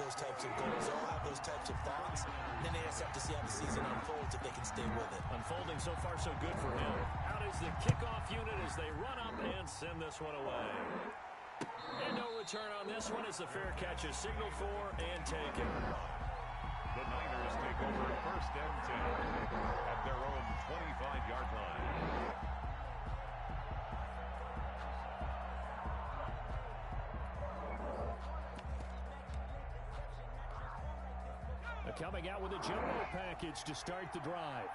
those types of goals. They all have those types of thoughts. And then they just have to see how the season unfolds if they can stay with it. Unfolding so far so good for him. Out is the kickoff unit as they run up and send this one away. And no return on this one as the fair catch is signaled for and taken. The Niners take over 1st and 10 at their own 25-yard line. Coming out with a jumbo package to start the drive.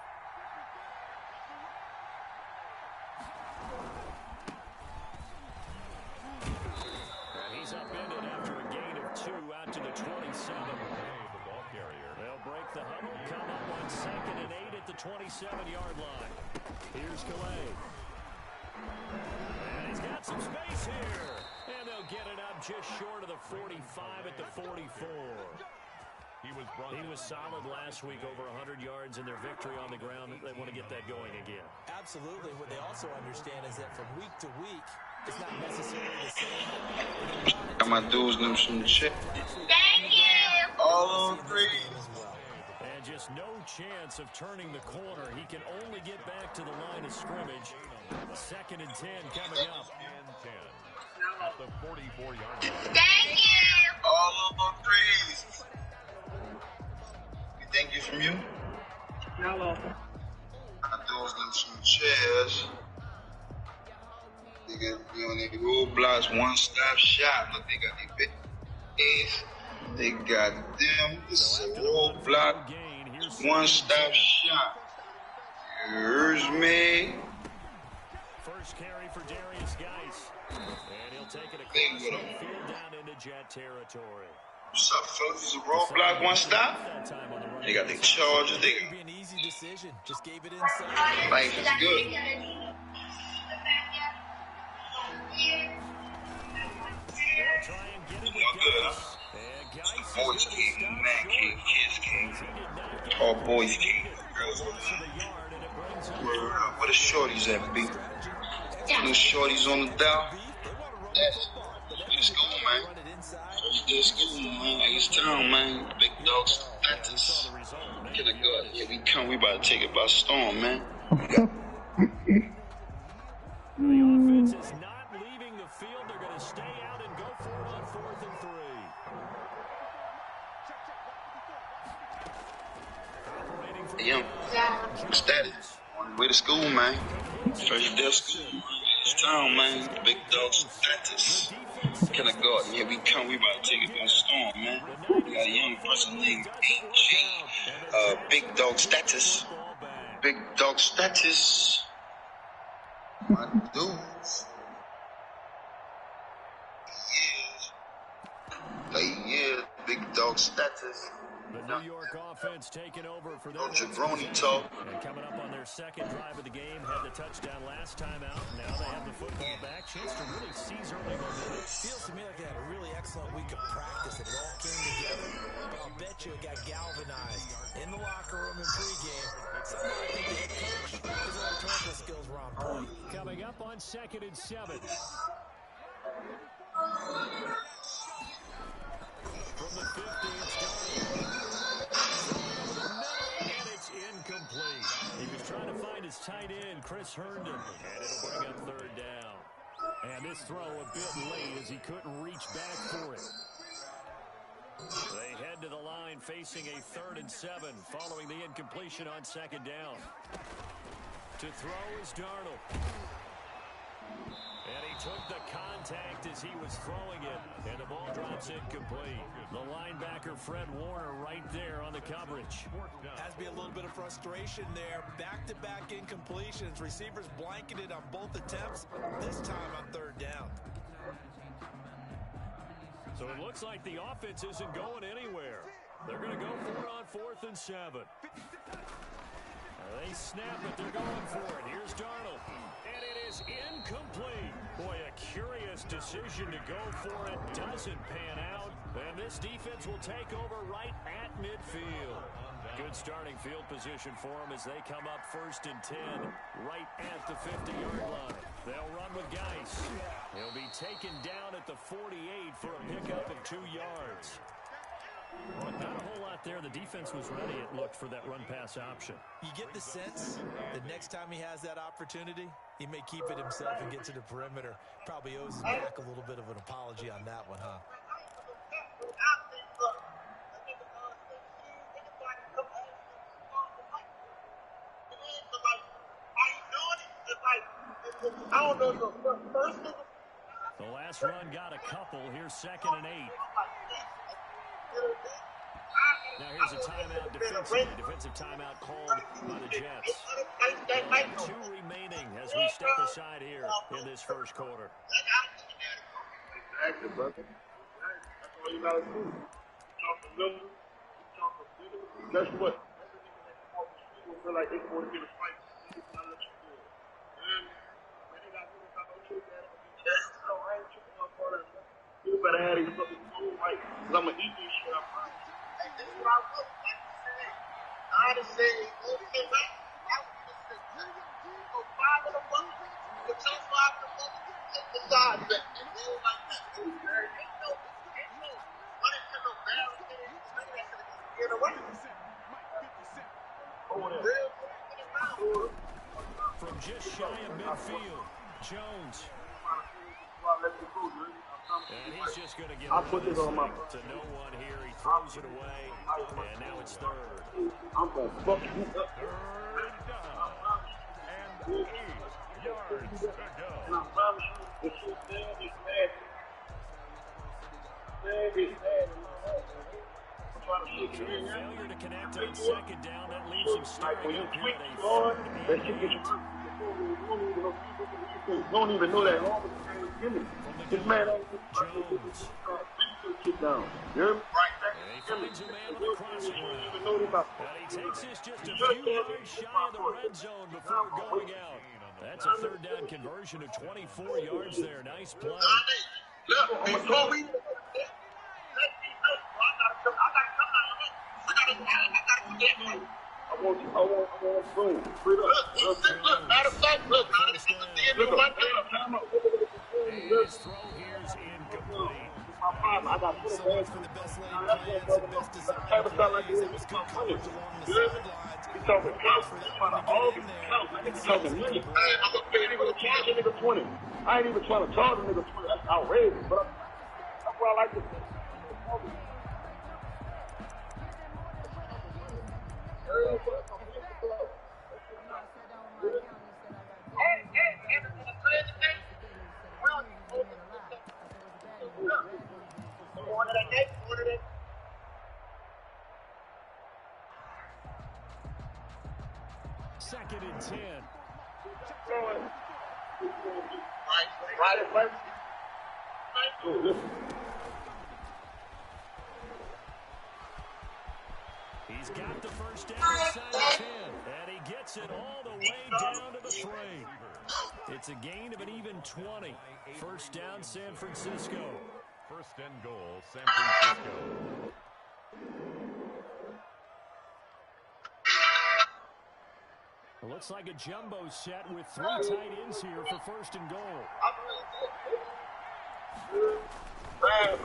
And he's upended after a gain of 2 out to the 27. The ball carrier. They'll break the huddle, come up on 2nd and 8 at the 27-yard line. Here's Calais. And he's got some space here. And they'll get it up just short of the 45 at the 44. He was solid last week, over 100 yards in their victory on the ground. They want to get that going again. Absolutely. What they also understand is that from week to week, it's not necessarily the same. Got my dudes them some shit. Thank you. All on 3. And just no chance of turning the corner. He can only get back to the line of scrimmage. 2nd and 10 coming up. And 10 at the 44-yard line. Thank you. All on 3s. Thank you from you. You're welcome. I do them some chairs. They got on the roadblocks, one-stop shop. Look, they got their big A's. They got them. This is a roadblock, one-stop shop. Here's me. First carry for Darius Geis. And he'll take it across the field down into Jet territory. What's up, fellas? This is a roadblock, one stop. They got their charges. They got. Be an easy decision. Just gave it inside. Life is good. They'll try and get it with Good, Geis. And Geis Boys is king, gonna man stop king, short. kids king. He did not get All it. boys king. Girls Close to king. the yard, and it brings up Where the shorties at, B? No shorties on the dial. That's school, man. This school, man. It's town, man. Big dog status. Get a good. Here we come. We about to take it by storm, man. the offense is not leaving the field. They're going to stay out and go for it on 4th and 3. Operating from Young. Status. On the way to school, man. First day of school. It's town, man. Big dog status. Can I go? Here we come. We about to take it by storm, man. We got a young person named AG. Big dog status. Big dog status. My dudes. Yeah, big dog status. The New York offense taking over for their No jabroni talk. and coming up on their 2nd drive of the game. Had the touchdown last time out. Now they have the football back. Chance to really seize early momentum. Feels to me like they had a really excellent week of practice and it all came together. But I'll bet you it got galvanized in the locker room and pregame. Somehow I think the head coach, his own technical skills were on point. Coming up on 2nd and 7. From the 50, it's Darnold. And it's incomplete. He was trying to find his tight end, Chris Herndon. And it'll bring up 3rd down. And this throw a bit late as he couldn't reach back for it. They head to the line facing a 3rd and 7 following the incompletion on 2nd down. To throw is Darnold. And he took the contact as he was throwing it, and the ball drops incomplete. The linebacker, Fred Warner, right there on the coverage. Has to be a little bit of frustration there. Back-to-back incompletions. Receivers blanketed on both attempts, this time on 3rd down. So it looks like the offense isn't going anywhere. They're going to go for it on 4th and 7. They snap it. They're going for it. Here's Darnold. And it is incomplete. Boy, a curious decision to go for it. Doesn't pan out. And this defense will take over right at midfield. Good starting field position for them as they come up 1st and 10 right at the 50-yard line. They'll run with Geis. He'll be taken down at the 48 for a pickup of 2 yards. there. The defense was ready, it looked, for that run-pass option. You get the sense that next time he has that opportunity, he may keep it himself and get to the perimeter. Probably owes his back a little bit of an apology on that one, huh? I don't know the first nigga. The last run got a couple. Here's 2nd and 8. Now here's a timeout defensive timeout called by the Jets. 2 remaining as we step aside here in this first quarter. Exactly, brother. That's all you gotta do. Talk to them. Guess what? People feel like they want to get a fight. You better have these fucking food right, because I'm going to eat this shit up. Hey, this is what I was. I just say, go get back. I was just saying, go 5 of the bucks, go 5 of the bucks, take the side back, and go like that. Ain't no, running to no barrel, get away. From just shy of midfield, Jones. And he's just going to get this on my to no one here. He throws it away, and now it's 3rd. I'm going to fuck you up. 3rd down and 8 yards to go. And I promise you, the shit there is bad. There is bad in my heart. Failure to connect on 2nd down. That leaves him staring When you up here tweak at hard, a that shit gets you don't even know that hard. This man ain't Jones. Sit down. You're right And he finds a man with a crossing route. And he takes this just a few yards shy of the red zone before going out. That's a 3rd down conversion of 24 yards there. Nice play. Look, before we I want boom. Look, matter of fact, look, His throw here's incomplete. I got So much for the best laid plans, the best design plays. That was good coverage along the sidelines. He's talking count. He's talking money. I ain't even charge a nigga 20. I ain't even trying to charge a nigga 20. That's outrageous, but that's why I like this. Second and 10. Right. He's got the first down inside the 10, and he gets it all the way down to the 3. It's a gain of an even 20. First down, San Francisco. 1st and goal, San Francisco. It looks like a jumbo set with 3 tight ends here for 1st and goal. They'll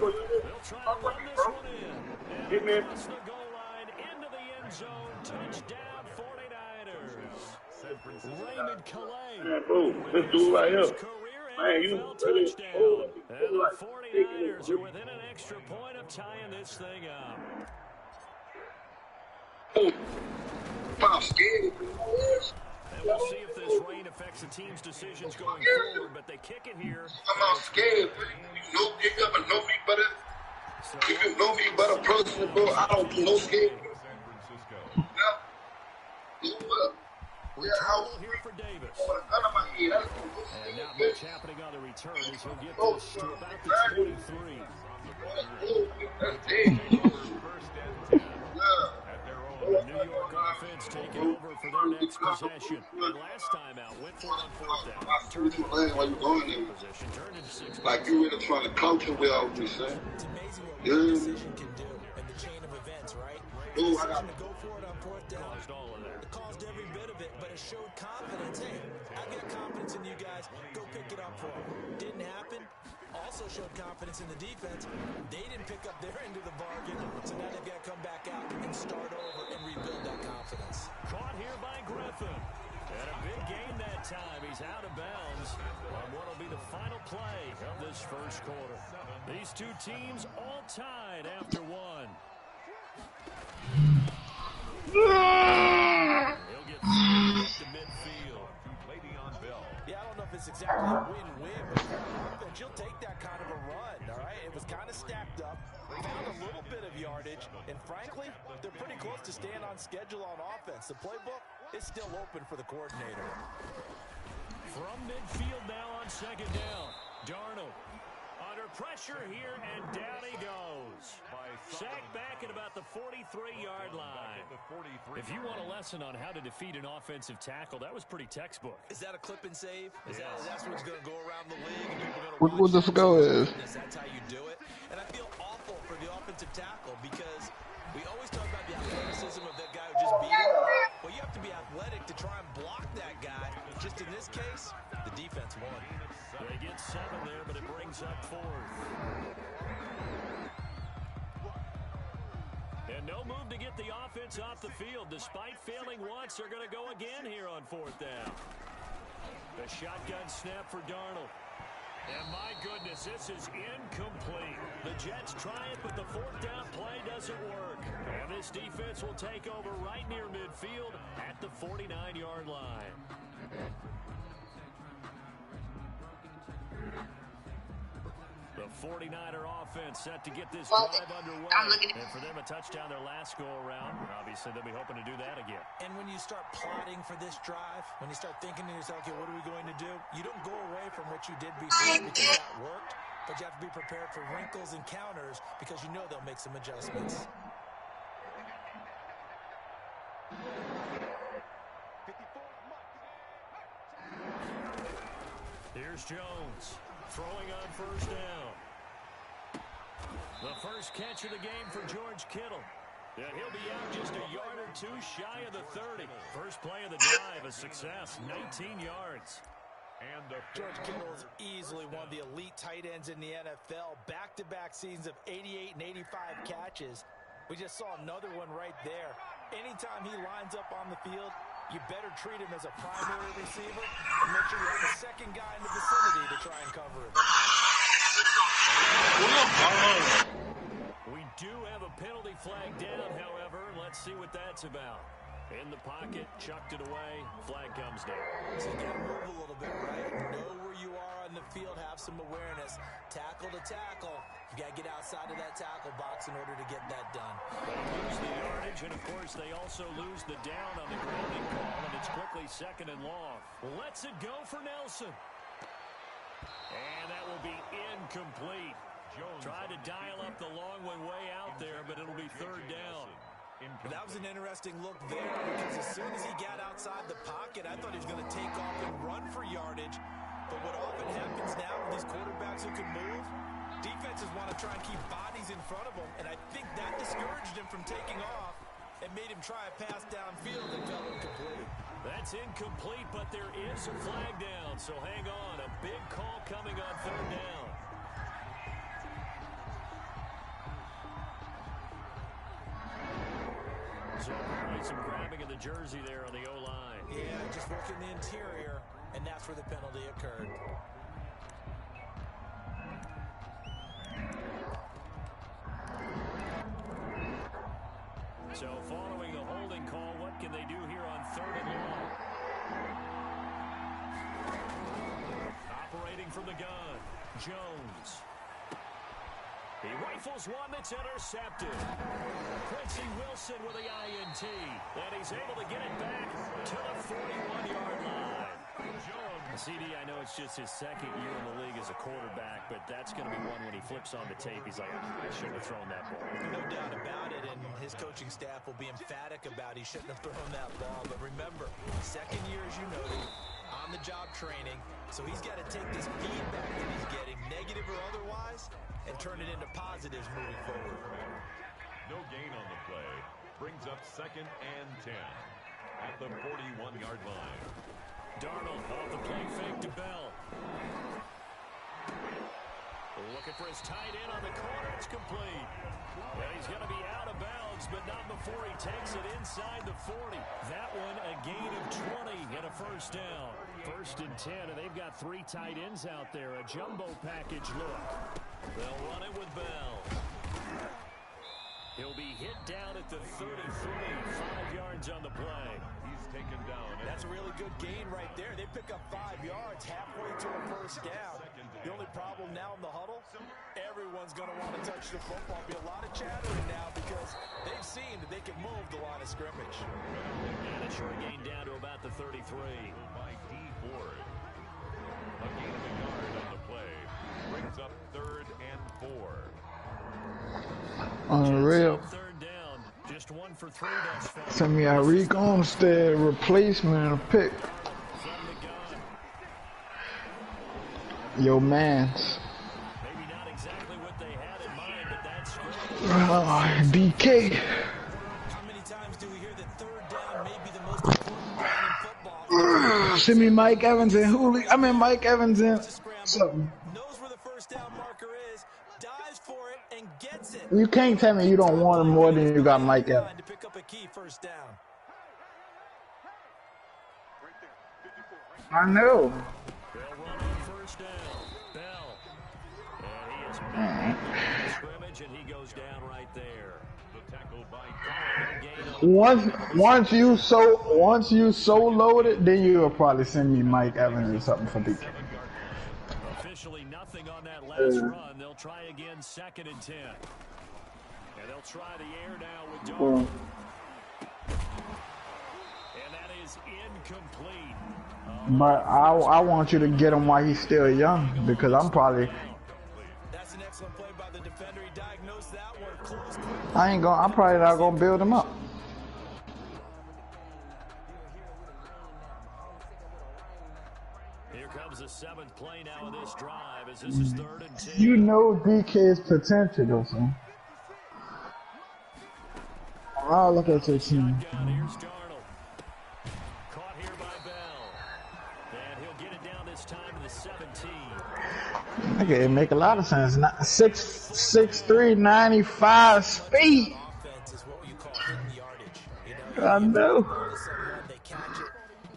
try to run this one in. And across the goal line into the end zone. Touchdown 49ers. Raymond Calais. This dude right here. Man, you touchdown. And the 49ers are within an extra point of tying this thing up. I'm scared. And we'll see if this rain affects the team's decisions going forward, but they kick it here. I'm not scared, bro. You know me, but know me better. If you know me better person, bro, I don't do no scared. San Francisco. Return here for Davis. And not much happening on the return as he'll get this to about the 23. 1st and 10. The New York offense taking over for their next possession. And last time out, went for it on 4th down. Turned into position, turned into 6. Like you really trying to coach him with all this, man. It's amazing what one decision can do in the chain of events, right? The decision to go for it on 4th down. Caused all of that. It caused every bit of it, but it showed confidence. Hey, I got confidence in you guys. Go pick it up for them. Didn't happen. Also showed confidence in the defense. They didn't pick up their end of the bargain, so now they've got to come back out and nothing. And a big gain that time. He's out of bounds on what will be the final play of this first quarter. These two teams all tied after one. He'll get up to midfield. Yeah, I don't know if it's exactly a win-win, but offense, you'll take that kind of a run, all right? It was kind of stacked up, found a little bit of yardage, and frankly, they're pretty close to staying on schedule on offense. The playbook is still open for the coordinator. From midfield now on second down. Darnold under pressure here, and down he goes. Sacked back at about the 43-yard line. If you want a lesson on how to defeat an offensive tackle, that was pretty textbook. Is that a clip and save? That's what's going to go around the league? And people are What the score is? That's how you do it. And I feel awful for the offensive tackle because we always talk about the athleticism of that guy who just beat him. Well, you have to be athletic to try and block that guy. Just in this case, the defense won. They get 7 there, but it brings up 4th. And no move to get the offense off the field. Despite failing once, they're going to go again here on 4th down. The shotgun snap for Darnold. And my goodness, this is incomplete. The Jets try it, but the 4th down play doesn't work. And this defense will take over right near midfield at the 49-yard line. The 49er offense set to get this drive underway. And for them, a touchdown their last go-around. Obviously, they'll be hoping to do that again. And when you start plotting for this drive, when you start thinking to yourself, okay, what are we going to do? You don't go away from what you did before because that worked, but you have to be prepared for wrinkles and counters because you know they'll make some adjustments. Here's Jones. Throwing on first down. The first catch of the game for George Kittle. And he'll be out just a yard or two shy of the 30. First play of the drive, a success, 19 yards. And George Kittle's easily one of the elite tight ends in the NFL. Back-to-back seasons of 88 and 85 catches. We just saw another one right there. Anytime he lines up on the field, you better treat him as a primary receiver and make sure you have a second guy in the vicinity to try and cover him. We do have a penalty flag down, however. Let's see what that's about. In the pocket, chucked it away, flag comes down. So you got to move a little bit, right? Know where you are on the field, have some awareness. Tackle to tackle. You got to get outside of that tackle box in order to get that done. They lose the yardage, and of course they also lose the down on the grounding call, and it's quickly 2nd and long. Lets it go for Nelson. And that will be incomplete. Tried to dial up the long one way out there, but it'll be 3rd down. That was an interesting look there because as soon as he got outside the pocket, I thought he was going to take off and run for yardage. But what often happens now with these quarterbacks who can move, defenses want to try and keep bodies in front of them, and I think that discouraged him from taking off and made him try a pass downfield and fell incomplete. That's incomplete, but there is a flag down, so hang on. A big call coming on 3rd down. So apparently some grabbing of the jersey there on the O-line. Yeah, just working the interior, and that's where the penalty occurred. So following the holding call, what can they do here on 3rd and long? Operating from the gun, Jones. He rifles one that's intercepted. Quincy Wilson with the INT. And he's able to get it back to the 41-yard line. CD, I know it's just his 2nd year in the league as a quarterback, but that's going to be one when he flips on the tape. He's like, I shouldn't have thrown that ball. No doubt about it, and his coaching staff will be emphatic about he shouldn't have thrown that ball. But remember, 2nd year, as you noted, on-the-job training, so he's got to take this feedback that he's getting, negative or otherwise, and turn it into positives moving forward. No gain on the play. Brings up 2nd and 10 at the 41-yard line. Darnold off the play fake to Bell. Looking for his tight end on the corner. It's complete. And he's going to be out of bounds but not before he takes it inside the 40. That one a gain of 20 and a first down. 1st and 10, and they've got 3 tight ends out there. A jumbo package look. They'll run it with Bell. He'll be hit down at the 33, 5 yards on the play. He's taken down. That's a really good gain right there. They pick up 5 yards halfway to a first down. The only problem now in the huddle, everyone's going to want to touch the football. Be a lot of chattering now because they've seen that they can move the line of scrimmage. And a short gain down to about the 33. By D. Ford. A gain of a yard on the play. Brings up 3rd and 4. Unreal. 3rd down. Just 1 for 3 thus far. Send me a Reek Olmstead replacement pick. From the gun. Yo, mans. Maybe not exactly what they had in mind, but that's good. DK. How many times do we hear that 3rd down may be the most important down in football? Send me Mike Evans and Hooley. I mean Mike Evans and something. Knows where the first down marker is, dives for it, and gets it. You can't tell me you don't want him more than you got Mike Evans. To pick up a key first down. I know. They'll run on first down. Bell. And he is back in the scrimmage, and he goes down right there. The tackle by Once you so loaded, then you'll probably send me Mike Evans or something for DK. Officially nothing on that last run. They'll try again 2nd and 10. And they'll try the air now with Darnold. And that is incomplete. But I want you to get him while he's still young because I'm probably That's an excellent play by the defender. He diagnosed that one close. I'm probably not gonna build him up. Here comes the 7th play now of this drive as this is 3rd and 10. You know DK's potential though, son. Oh, look at your team. Shotgun, here's Darnold. Caught here by Bell. And he'll get it down this time to the 17. Okay, it make a lot of sense. 6'3", 95 speed. Offense is what you call hidden yardage. I know. Someone, they catch it,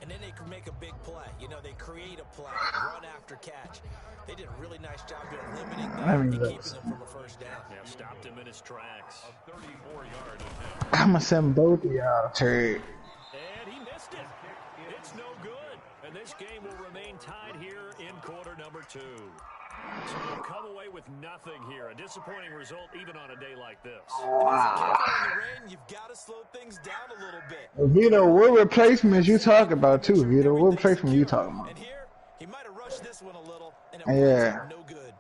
and then they can make a big play. You know, they create a play, run after catch. They did a really nice job here limiting them and keeping them from a first down. Yeah, stopped him in his tracks. a 34-yard attempt. I'm gonna send both of y'all to trade. And he missed it. It's no good. And this game will remain tied here in quarter number 2. So they'll come away with nothing here. A disappointing result even on a day like this. Wow. In the rain, you've got to slow things down a little bit. Vito, what replacements you talking about too, Vito? What replacement you talking about? And here, he might have rushed this one a little, and it Yeah. was no good.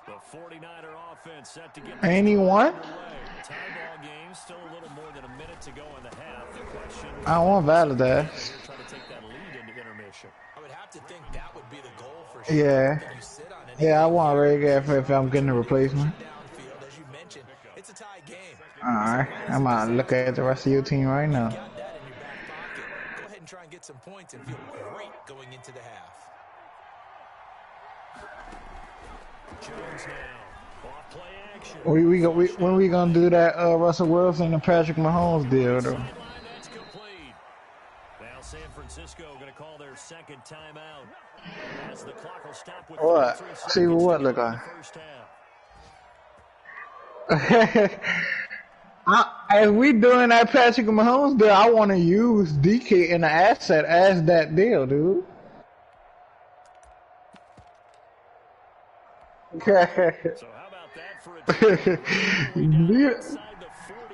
The 49er offense set to get Ain't he won? tie ball game. Still a little more than a minute to go in the half. The question I want Valdez. they're trying to take that lead into intermission. I would have to think that would be the goal for sure. Yeah. That you sit on it. Yeah, I want Ray if I'm getting a replacement. Downfield, as you mentioned, it's a tie game. Alright, I'm gonna look at the rest of your team right now. Got that in your back pocket. Go ahead and try and get some points and feel great going into the half. Jones now. Off play action. When we gonna do that Russell Wilson and Patrick Mahomes deal though? Sideline, that's complete. Now San Francisco going to call their 2nd timeout. As the clock will stop with What? 33 See what seconds look to go in like? the first half. As we doing that Patrick Mahomes deal, I want to use DK in the asset as that deal, dude. So how about that for a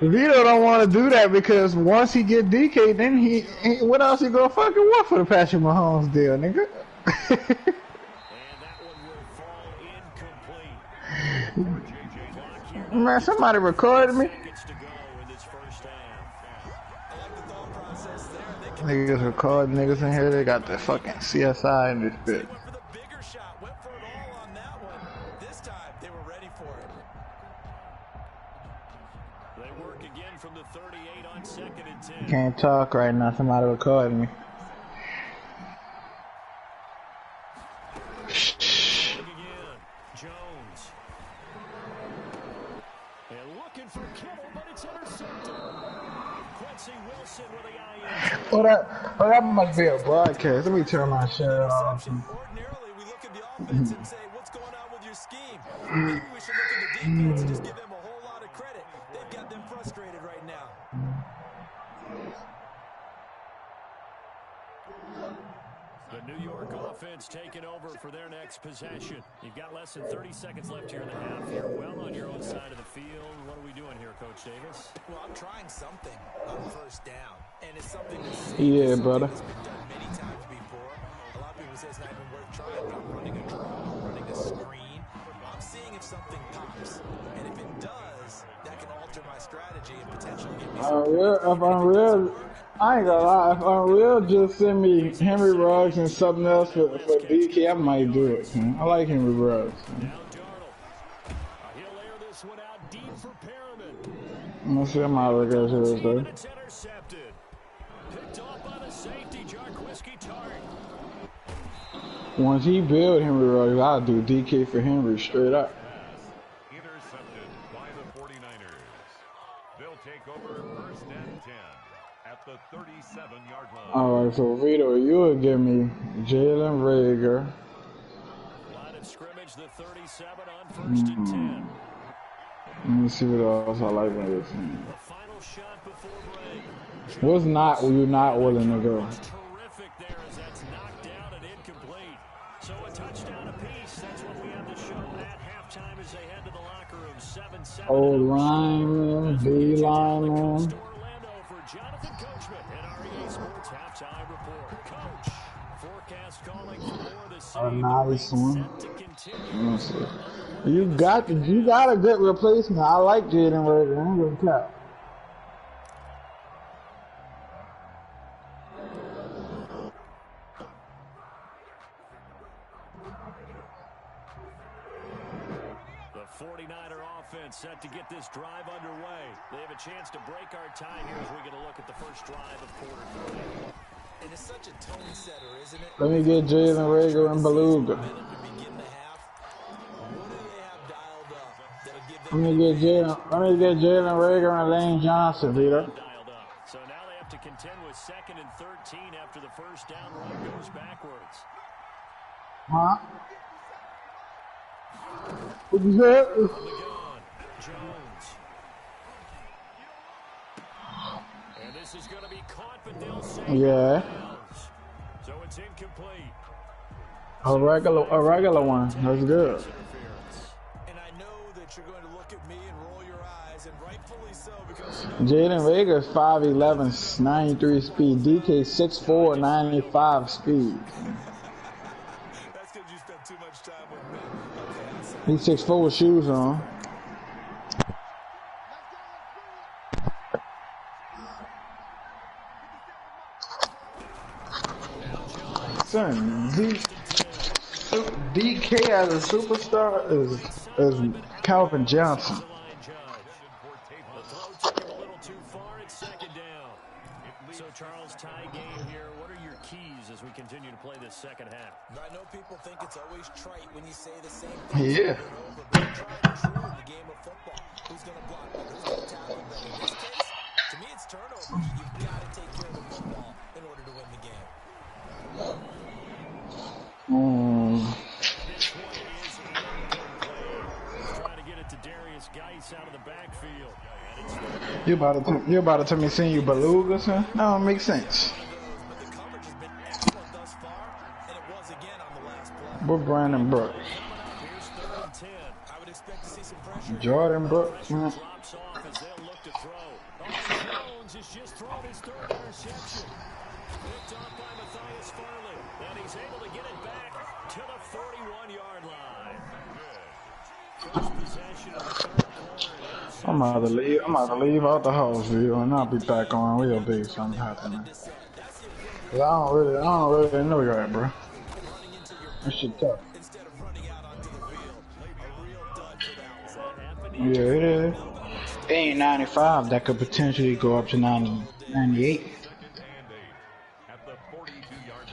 Vito don't want to do that because once he get DK, then he what else he gonna fucking want for the Patrick Mahomes deal, nigga? And that one will fall incomplete. Man, somebody recorded me. Seconds to go in this first half. I like the thought process there. They Niggas recording niggas in here. They got the fucking CSI in this bitch. went for the bigger shot, went for it all on that one. This time, they were ready for it. They work again from the 38 on 2nd and 10. Can't talk right now. Somebody recording me. Again, Jones. And look looking for Kittle, but it's intercepted. Quincy Wilson with the INT. Oh, that must be a broadcast. Let me turn my shit off. Ordinarily, we look at the offense and say, what's going on with your scheme? Maybe we should look at the defense and just give them a whole lot of credit. They've got them frustrated right now. The New York offense taking over for their next possession. You've got less than 30 seconds left here in the half. You're well on your own side of the field. What are we doing here, Coach Davis? Well, I'm trying something on first down, and it's something that's Yeah, brother. been done many times before. A lot of people say it's not even worth trying, but I'm running a draw, running a screen. I'm seeing if something pops, and if it does, that can alter my strategy and potentially give me some I ain't gonna lie, if Unreal just send me Henry Ruggs and something else for DK, I might do it. I like Henry Ruggs. Now Darnold. He'll air this one out deep for Perriman. I'm gonna see my other guys here And though. it's intercepted. Picked off by the safety, Jarquiski Tart. Once he build Henry Ruggs, I'll do DK for Henry straight up. Intercepted by the 49ers. They'll take over first and 10 at the 37-yard line. Alright, so Vito, you would give me Jalen Rager. Line of scrimmage, the 37 on first and 10. Let me see what else I like on this team. The final shot before break. What's not you not willing to go? Terrific there as that's knocked down and incomplete. So a touchdown apiece. That's what we have to show at halftime as they head to the locker room. 7-7. Old lineman, B lineman. Orlando for Jonathan Coachman at REA Sports halftime report. Coach, forecast calling for more of the same. A nice one. Set to continue. Let me see. You got a good replacement. I like Jaden Rager. I'm gonna cap. The 49er offense set to get this drive underway. They have a chance to break our tie here as we get a look at the first drive of quarter 3. And it's such a tone setter, isn't it? Let me get Jalen Rager and Beluga. To begin the half. What do they have dialed up that'll give Let me get Jalen Rager and Lane Johnson, Vito. Dialed up. So now they have to contend with 2nd and 13 after the first down run goes backwards. Huh? What you said? On the gun, Jones. And this is going to be caught, but they'll say Yeah. so it's incomplete. A regular one. That's good. And I know that you're going to look at me and roll your eyes, and rightfully so, because Jaden Rager's 5'11", 93 speed. DK 6'4", 95 speed. that's because you spent too much time with me. Okay, He's 6'4" with shoes on. Son, DK as a superstar is Calvin Johnson. The throw took him a little too far. It's 2nd down. So, Charles, tie game here. What are your keys as we continue to play this second half? I know people think it's always trite when you say the same thing. Yeah. But it's tried and true in the game of football. Who's going to block better? Who's going to tackle better? In this case, to me, it's turnovers. You've got to take care of the football in order to win the game. This one is incomplete. Trying to get it to Darius Geis out of the backfield. And it's You about to tell me seeing you Beluga, son? That don't make sense. But the coverage has been excellent thus far, and it was again on the last play. What Brandon Brooks? here's 3rd and 10. I would expect to see some pressure. Jordan Brooks, man. Drops off as they'll look to throw. Jones has just thrown his 3rd interception. Picked off by Matthias Farley. And he's able to get it back to the 41-yard line. First possession of the 3rd quarter. I'm about to leave out the house, Vito, and I'll be back on real big something happening. I don't really know that, bro. That shit tough. Instead of running out onto the field, a real dud for that one. Yeah, it is. It ain't 95. That could potentially go up to 90, 98. 2nd and 8 at the 42-yard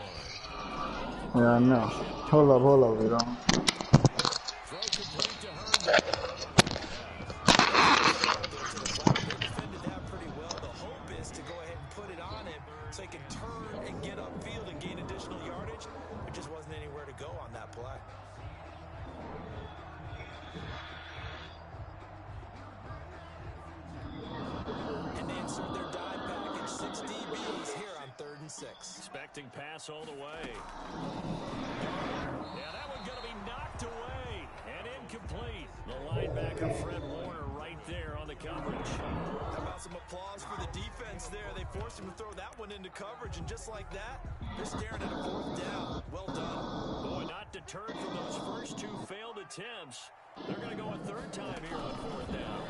line. Yeah, I know. Hold up, Vito. Throw complete to Herndon. and 6. Expecting pass all the way. Yeah, that one's going to be knocked away and incomplete. The linebacker, Fred Warner, right there on the coverage. How about some applause for the defense there? They forced him to throw that one into coverage, and just like that, they're staring at a 4th down. Well done. Boy, not deterred from those first 2 failed attempts. They're going to go a 3rd time here on 4th down.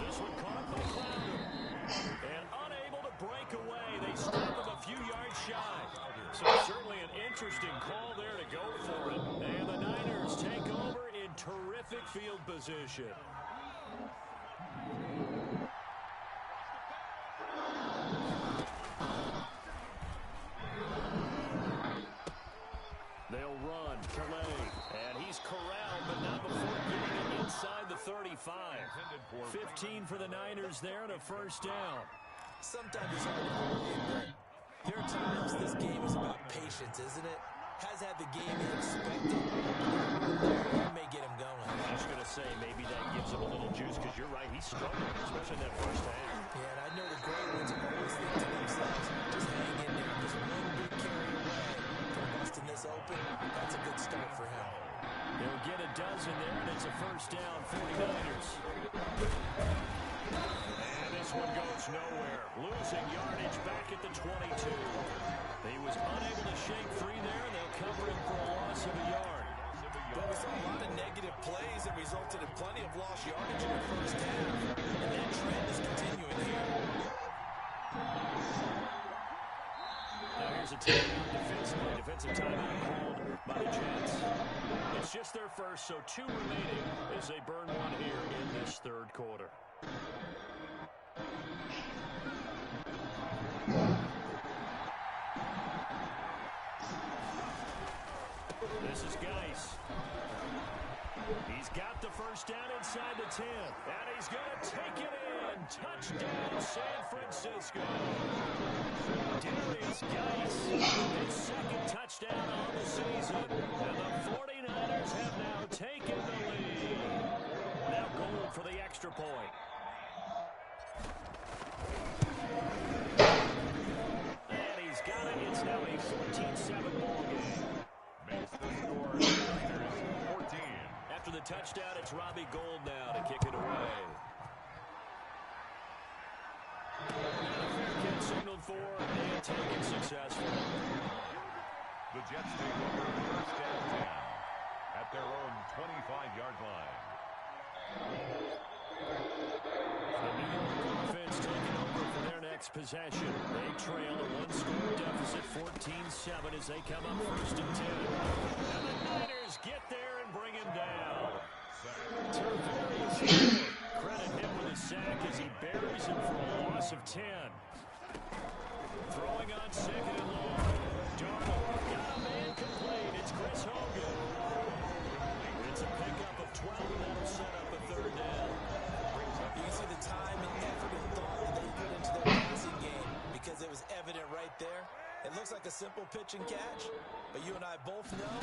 This one caught by Clouder. And unable to break away. They stop him a few yards shy. So certainly an interesting call there to go for it. And the Niners take over in terrific field position. They'll run. Calais. And he's corralled, but not before getting it inside the 35. 15 for the Niners there and a 1st down. Sometimes it's hard to believe that there are times this game is about patience, isn't it? Has had the game he expected. He may get him going. I was going to say, maybe that gives him a little juice, because you're right, he's struggling, especially in that 1st half. Yeah, and I know the great ones always think to themselves, just hang in there, just one big carry away from busting this open. That's a good start for him. They'll get a dozen there, and it's a 1st down, 49ers. And this one goes nowhere. Losing yardage back at the 22. He was unable to shake free there, and they'll cover him for a loss of a yard. But we saw a lot of negative plays that resulted in plenty of lost yardage in the 1st half. And that trend is continuing here. Now here's a timeout defensively. Defensive timeout called by the Jets. It's just their first, so 2 remaining as they burn one here in this 3rd quarter. This is Geis. He's got the 1st down inside the 10. And he's going to take it in. Touchdown, San Francisco. Darius Geis, his 2nd touchdown on the season. And the 49ers have now taken the lead. Now goal for the extra point. And he's got it. It's now a 14-7 ball game. Makes the score Niners 14. After the touchdown, it's Robbie Gould now to kick it away. Fair catch signaled for and taken successfully. The Jets take over 1st and 10 at their own 25-yard line. The New York offense taking over for their next possession. They trail a 1-score deficit, 14-7 as they come up 1st and 10. And the Niners get there and bring him down. Tarvarius Hill, credit him with a sack as he buries him for a loss of 10. Throwing on 2nd and long. Darnold got a man complete. It's Chris Hogan. It's a pickup of 12, and that'll set up a 3rd down. You can see the time and effort and thought that they put into their passing game because it was evident right there. It looks like a simple pitch and catch, but you and I both know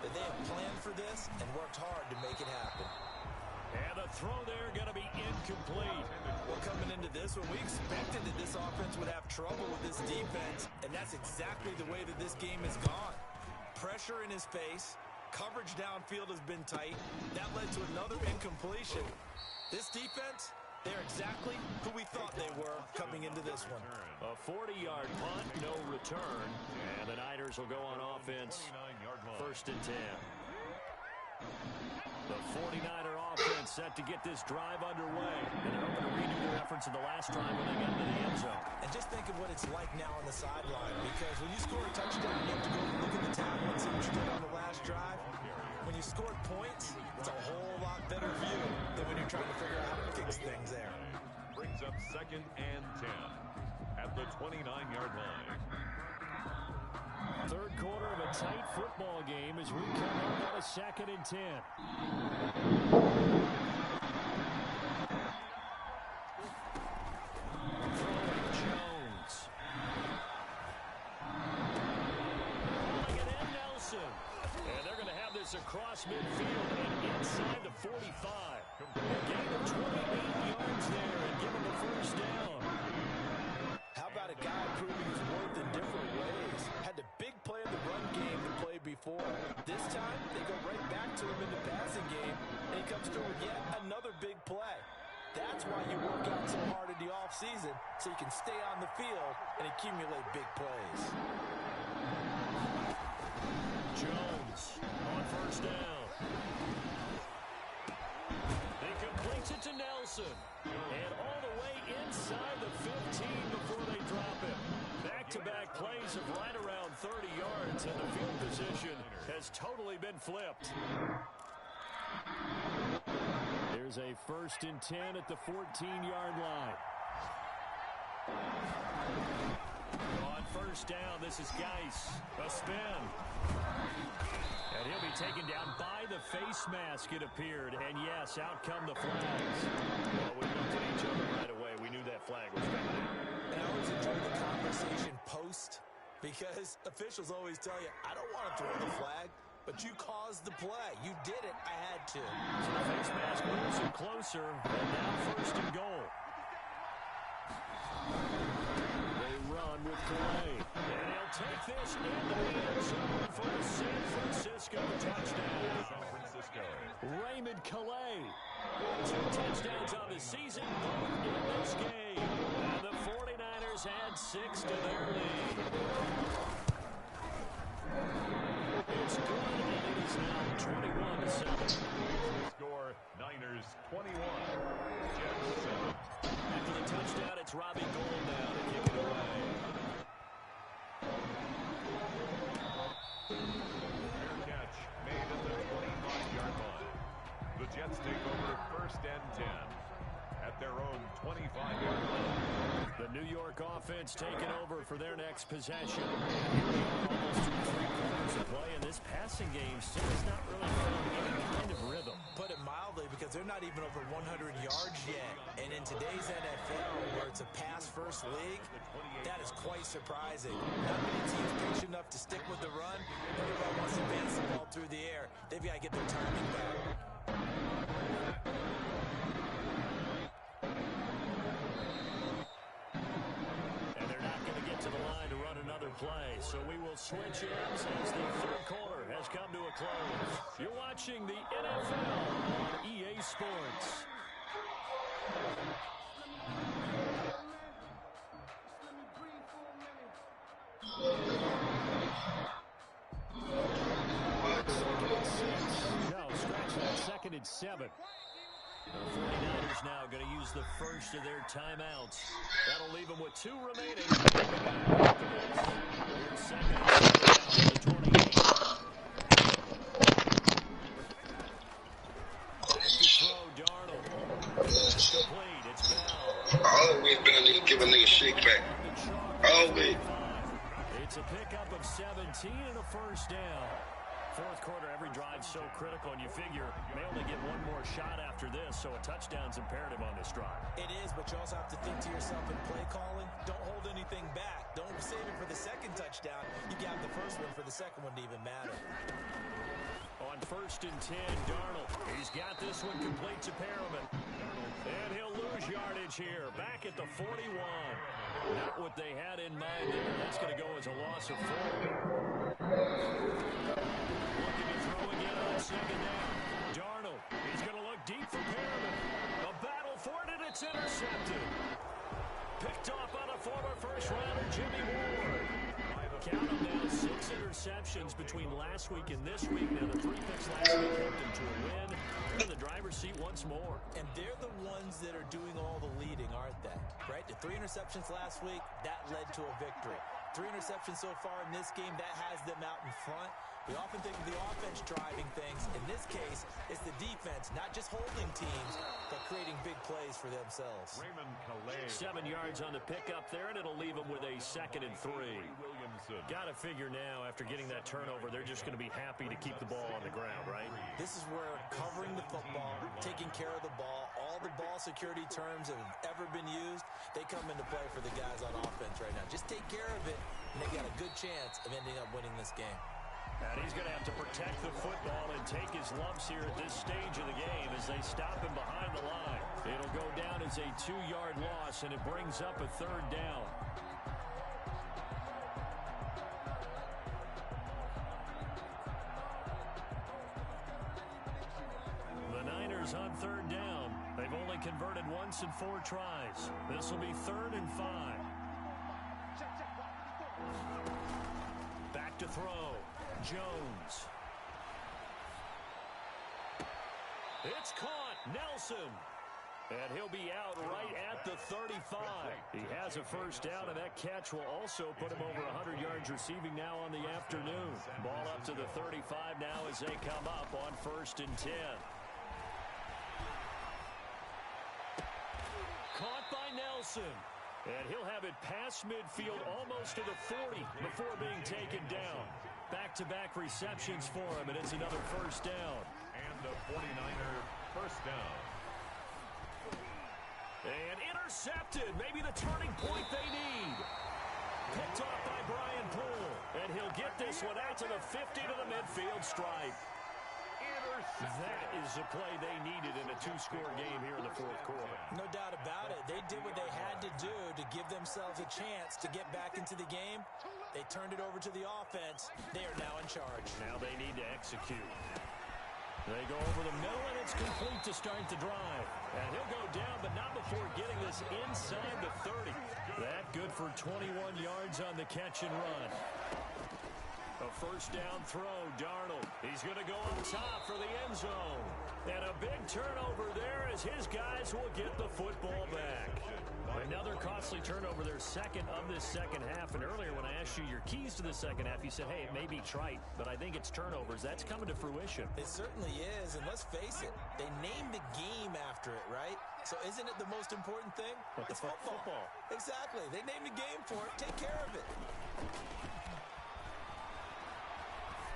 that they have planned for this and worked hard to make it happen. And the throw there going to be incomplete. Well, coming into this one, we expected that this offense would have trouble with this defense, and that's exactly the way that this game has gone. Pressure in his face, coverage downfield has been tight. That led to another incompletion. This defense, they're exactly who we thought they were coming into this one. A 40-yard punt, no return. And the Niners will go on offense, 1st and 10. The 49er offense set to get this drive underway. And they're hoping to redo their efforts in the last drive when they got into the end zone. And just think of what it's like now on the sideline, because when you score a touchdown, you have to go look at the tablet and see what you did on the last drive. When you scored points, it's a whole lot better view than when you're trying to figure out how to fix things there. Brings up 2nd and 10 at the 29-yard line. 3rd quarter of a tight football game as we come up on a 2nd and 10. Jones. Pulling it in, Nelson. And they're going to have this across midfield and inside the 45. A gain of 28 yards there and give them the 1st down. How That's why you work out so hard in the offseason, so you can stay on the field and accumulate big plays. Jones on first down. He completes it to Nelson. And all the way inside the 15 before they drop him. Back-to-back plays of right around 30 yards, and the field position has totally been flipped. There's a 1st and 10 at the 14-yard line. On first down, this is Geis. A spin. And he'll be taken down by the face mask, it appeared. And yes, out come the flags. Well, we looked at each other right away. We knew that flag was coming in. And I always enjoy the conversation post, because officials always tell you, I don't want to throw the flag, but you caused the play. You did it. I had to. So the face mask moves him closer, and now 1st and goal. They run with Calais. And he'll take this into the end zone for a San Francisco touchdown. San Francisco. Raymond Calais. 2 touchdowns on the season, both in this game. And the 49ers add 6 to their lead. It's good, and it is now 21-7. Score, Niners 21. Jets 7. After the touchdown, it's Robbie Gould now to kick it away. Fair catch made at the 25-yard line. The Jets take over 1st and 10 at their own 25-yard line. The New York offense taking over for their next possession. Almost 3 quarters of play, and this passing game still has not really found any kind of rhythm. Put it mildly, because they're not even over 100 yards yet. And in today's NFL, where it's a pass-first league, that is quite surprising. Not many teams patient enough to stick with the run. Everybody wants to advance the ball through the air. They've got to get their timing back. And they're not going to get to the line to run another play. So we will switch ends as the 3rd quarter has come to a close. You're watching the NFL on EA Sports. No, scratch that. 2nd and 7. The 49ers now going to use the first of their timeouts. That'll leave them with 2 remaining. Here's 2nd and 7 down to the 28. Back to throw, Darnold. It's complete. It's Bell. Always been a nigga, give a nigga shake back. Always. It's a pickup of 17 and a 1st down. 4th quarter, every drive so critical, and you figure may only get one more shot after this, so a touchdown's imperative on this drive. It is, but you also have to think to yourself in play calling, don't hold anything back. Don't save it for the 2nd touchdown. You got the 1st one for the 2nd one to even matter. On 1st and 10, Darnold. He's got this one complete to Perriman. And he'll lose yardage here. Back at the 41. Not what they had in mind there. That's going to go as a loss of 4. Looking to throw again on 2nd down. Darnold. He's going to look deep for Perriman. A battle for it, and it's intercepted. Picked off on a former first-rounder, Jimmy Ward. Count them now, 6 interceptions between last week and this week. Now, the 3 picks last week helped him to a win. They're in the driver's seat once more. And they're the ones that are doing all the leading, aren't they? Right? The 3 interceptions last week, that led to a victory. 3 interceptions so far in this game, that has them out in front. We often think of the offense driving things. In this case, it's the defense, not just holding teams, but creating big plays for themselves. Raymond Calais. 7 yards on the pickup there, and it'll leave them with a 2nd and 3. Got to figure now, after getting that turnover, they're just going to be happy to keep the ball on the ground, right? This is where covering the football, taking care of the ball, all the ball security terms that have ever been used, they come into play for the guys on offense right now. Just take care of it, and they got a good chance of ending up winning this game. And he's going to have to protect the football and take his lumps here at this stage of the game as they stop him behind the line. It'll go down as a 2-yard loss, and it brings up a 3rd down. The Niners on 3rd down. They've only converted once in 4 tries. This will be 3rd and 5. Back to throw. Jones. It's caught. Nelson. And he'll be out right at the 35. He has a first down, and that catch will also put him over 100 yards receiving now on the afternoon. Ball up to the 35 now as they come up on 1st and 10. Caught by Nelson. And he'll have it past midfield almost to the 40 before being taken down. Back-to-back receptions for him, and it's another first down. And the 49er first down. And intercepted. Maybe the turning point they need. Picked off by Brian Poole. And he'll get this one out to the 50 to the midfield stripe. That is the play they needed in a 2-score game here in the 4th quarter. No doubt about it. They did what they had to do to give themselves a chance to get back into the game. They turned it over to the offense. They are now in charge. Now they need to execute. They go over the middle, and it's complete to start the drive. And he'll go down, but not before getting this inside the 30. That good for 21 yards on the catch and run. A first down throw, Darnold. He's going to go up top for the end zone. And a big turnover there as his guys will get the football back. Another costly turnover, their second of this second half. And earlier when I asked you your keys to the second half, you said, hey, it may be trite, but I think it's turnovers. That's coming to fruition. It certainly is, and let's face it, they named the game after it, right? So isn't it the most important thing? It's football. Exactly. They named the game for it. Take care of it.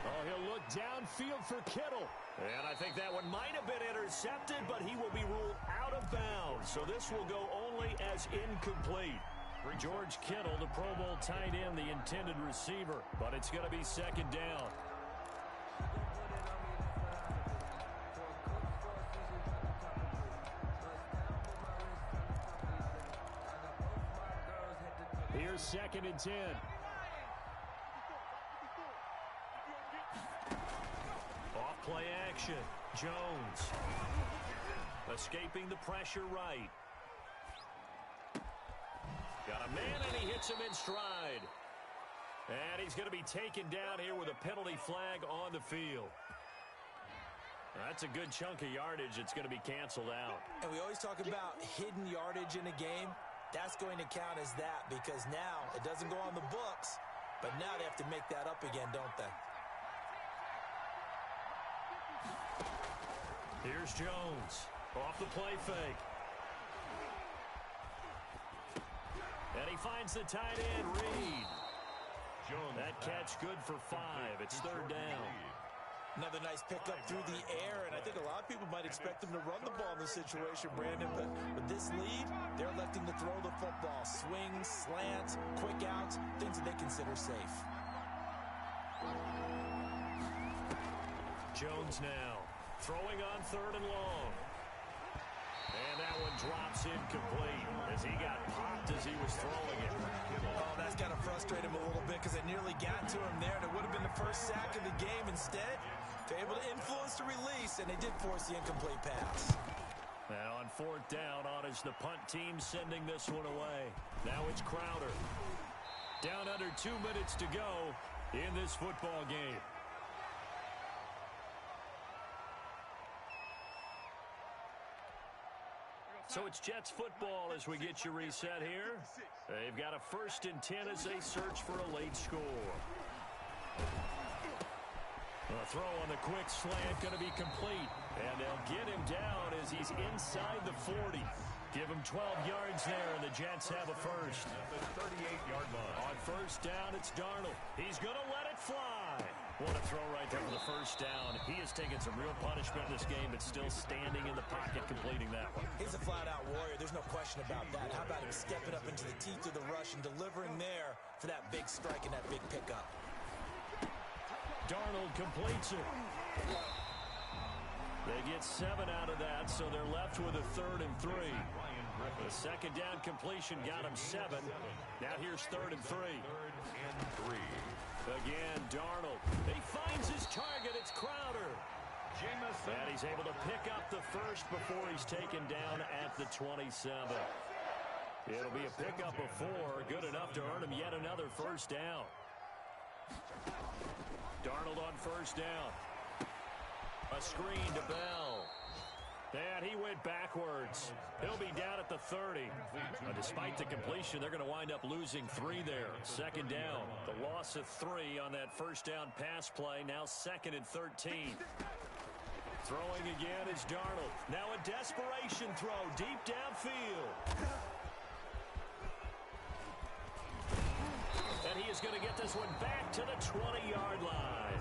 Oh, he'll look downfield for Kittle. And I think that one might have been intercepted, but he will be ruled out of bounds. So this will go only as incomplete. George Kittle, the Pro Bowl tight end, the intended receiver. But it's going to be 2nd down. Here's 2nd and 10. Play action. Jones. Escaping the pressure right. Got a man, and he hits him in stride. And he's going to be taken down here with a penalty flag on the field. That's a good chunk of yardage. It's going to be canceled out. And we always talk about hidden yardage in a game. That's going to count as that because now it doesn't go on the books, but now they have to make that up again, don't they? Here's Jones. Off the play fake. And he finds the tight end, Reed. That catch good for 5. It's 3rd down. Another nice pickup through the air, and I think a lot of people might expect them to run the ball in this situation, Brandon, but with this lead, they're electing to throw the football. Swings, slants, quick outs, things that they consider safe. Jones now. Throwing on 3rd and long. And that one drops incomplete as he got popped as he was throwing it. Oh, that's got to frustrate him a little bit because they nearly got to him there. It would have been the first sack of the game. Instead, they're able to influence the release, and they did force the incomplete pass. Now on 4th down, on is the punt team sending this one away. Now it's Crowder. Down under 2 minutes to go in this football game. So it's Jets football as we get you reset here. They've got a 1st and 10 as they search for a late score. A throw on the quick slant going to be complete. And they'll get him down as he's inside the 40. Give him 12 yards there, and the Jets have a first. At the 38-yard line. On 1st down, it's Darnold. He's going to let it fly. What a throw right there for the first down. He has taken some real punishment in this game, but still standing in the pocket completing that one. He's a flat-out warrior. There's no question about that. How about him stepping up into the teeth of the rush and delivering there for that big strike and that big pickup? Darnold completes it. They get 7 out of that, so they're left with a 3rd and 3. The 2nd down completion got him 7. Now here's 3rd and 3. 3rd and 3. Again, Darnold. He finds his target. It's Crowder. And he's able to pick up the first before he's taken down at the 27. It'll be a pickup of 4, good enough to earn him yet another first down. Darnold on first down. A screen to Bell. And he went backwards. He'll be down at the 30. Despite the completion, they're going to wind up losing 3 there. Second down. The loss of 3 on that first down pass play. Now 2nd and 13. Throwing again is Darnold. Now a desperation throw deep downfield. And he is going to get this one back to the 20-yard line.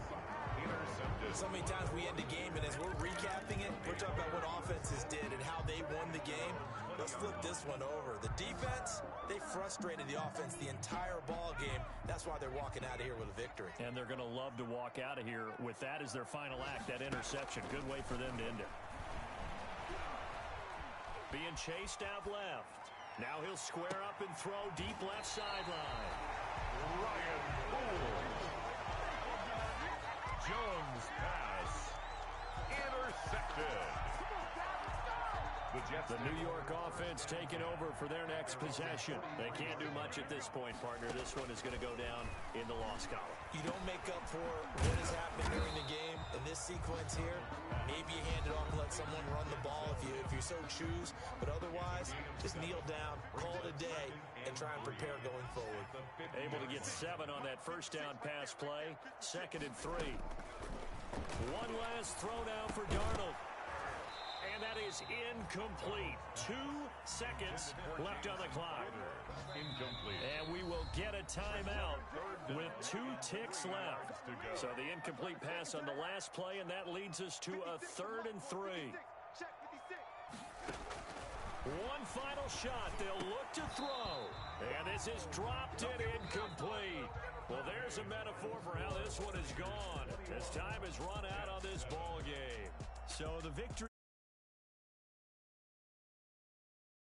So many times we end the game, and as we're recapping it, we're talking about what offenses did and how they won the game. Let's flip this one over. The defense, they frustrated the offense the entire ball game. That's why they're walking out of here with a victory. And they're going to love to walk out of here with that as their final act, that interception. Good way for them to end it. Being chased out left. Now he'll square up and throw deep left sideline. Ryan Poole. Jones pass. Intercepted. The New York offense taking over for their next possession. They can't do much at this point, partner. This one is going to go down in the loss column. You don't make up for what has happened during the game in this sequence here. Maybe you hand it off and let someone run the ball if you so choose. But otherwise, just kneel down, call it a day, and try and prepare going forward. Able to get 7 on that first down pass play. 2nd and 3. One last throw now for Darnold. And that is incomplete. 2 seconds left on the clock. Incomplete. And we will get a timeout with 2 ticks left. So the incomplete pass on the last play, and that leads us to a 3rd and 3. One final shot. They'll look to throw. And this is dropped and incomplete. Well, there's a metaphor for how this one is gone, as time has run out on this ball game. So the victory.